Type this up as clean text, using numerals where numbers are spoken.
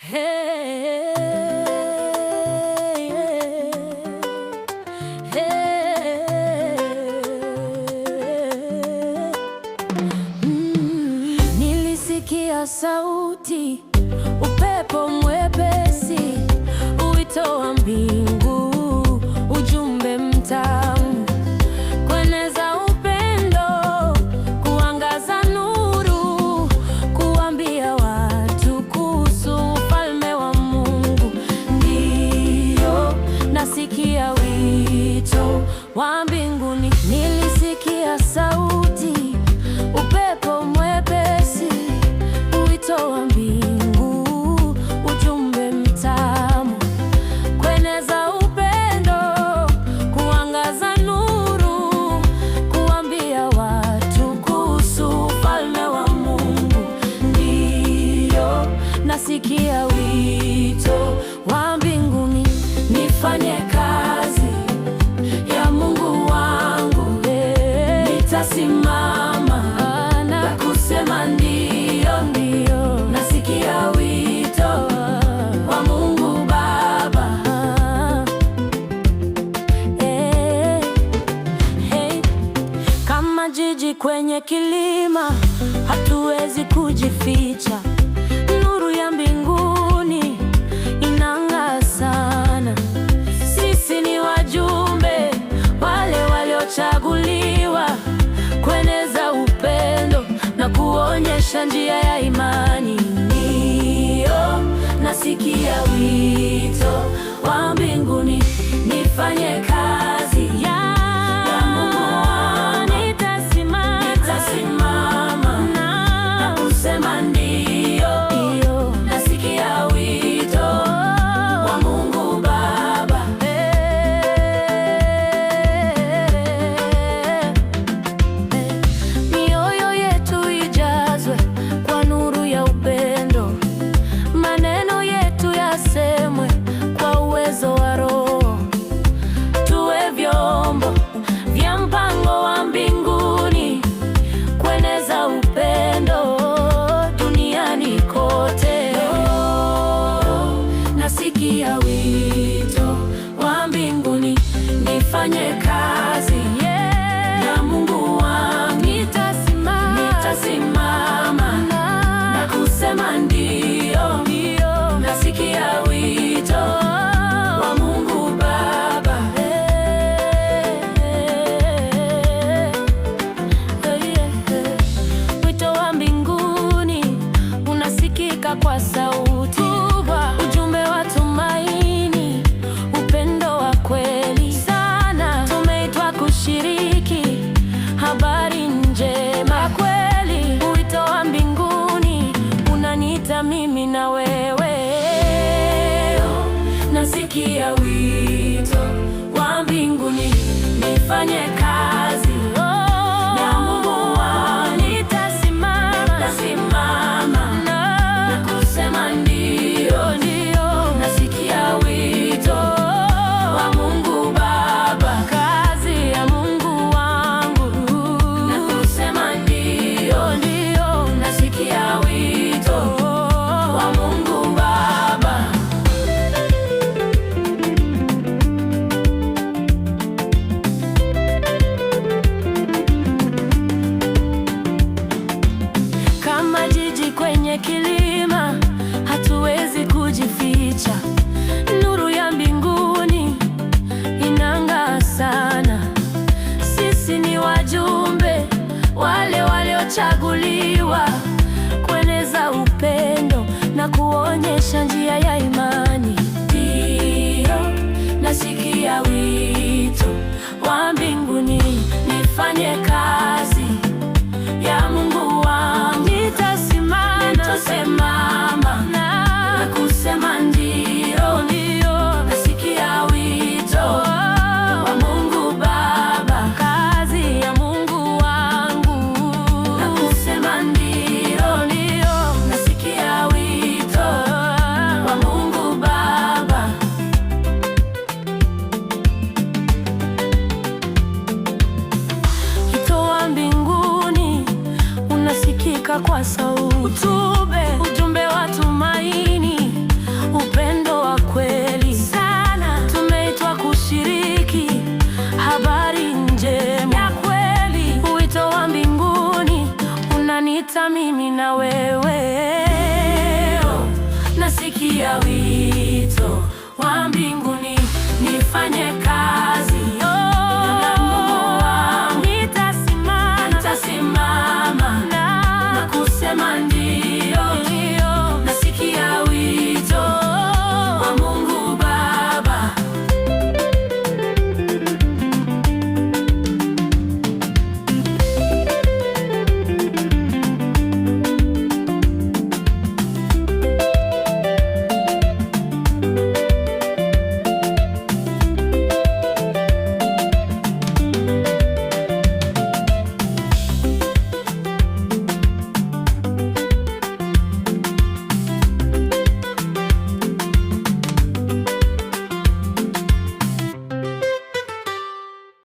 Hey, hey, Nilisikia sauti, upepo mwepesi, wito wa mbingu, ujumbe mtamu, kueneza upendo, kuangaza nuru, kuambia watu kuhusu ufalme wa Mungu. Ndiyo, nasikia wito wa mbinguni. Nilisikia sauti, upepo mwepesi, wito wa mbingu, ujumbe mtamu, kueneza upendo, kuangaza nuru, kuambia watu kuhusu ufalme wa Mungu. Ndiyo, nasikia wito wa mbinguni. Nifanye kazi ya Mungu wangu, nitasimama na kusema ndiyo, ndiyo. Nasikia wito wa Mungu Baba. Kama jiji kwenye kilima, hatuwezi kujificha. Nuru ya mbinguni inang'aa sana. Sisi ni wajumbe wale waliochaguliwa, kueneza upendo na kuonyesha njia ya imani. Ndiyo, nasikia wito wa mbinguni. Nifanye kazi ya Mungu wangu, nitasimama na kusema ndiyo, ndiyo. Nasikia wito wa Mungu Baba. Mioyo yetu ijazwe kwa nuru ya upendo, maneno yetu yasemwe kwa uwezo wa Roho. Tuwe vyombo vya mpango wa mbinguni, kueneza upendo duniani kote. Nasikia wito wa mbinguni. Nifanye kazi ya Mungu wangu, nitasimama na kusema ndiyo, ndiyo. Nasikia wito wa Mungu Baba. Wito wa mbinguni unasikika kwa sauti, ujumbe wa tumaini, upendo wa kweli sana. Tumeitwa kushiriki habari njema kweli. Wito wa mbinguni unaniita mimi na wewe. Nasikia wito wa mbinguni. Nifanye kazi ya Mungu wangu, nitasimama na kusema ndiyo, ndiyo. Nasikia wito wa Mungu Baba. Kazi ya Mungu wangu, na kusema ndiyo, ndiyo. Nasikia wito wa Mungu Baba. Kama jiji kwenye kilima, hatuwezi kujificha. Nuru ya mbinguni inang'aa sana. Sisi ni wajumbe wale waliochaguliwa, kueneza upendo na kuonyesha njia ya imani. Ndiyo, nasikia wito wa mbinguni. Nifanye kazi ya Mungu wangu, nitasimama na kusema ndiyo, ndiyo. Nasikia wito wa Mungu Baba. Kazi ya Mungu wangu, na kusema ndiyo, ndiyo. Nasikia wito wa Mungu Baba. Wito wa mbinguni unasikika kwa sauti, ujumbe nasikia wito wa mbingu.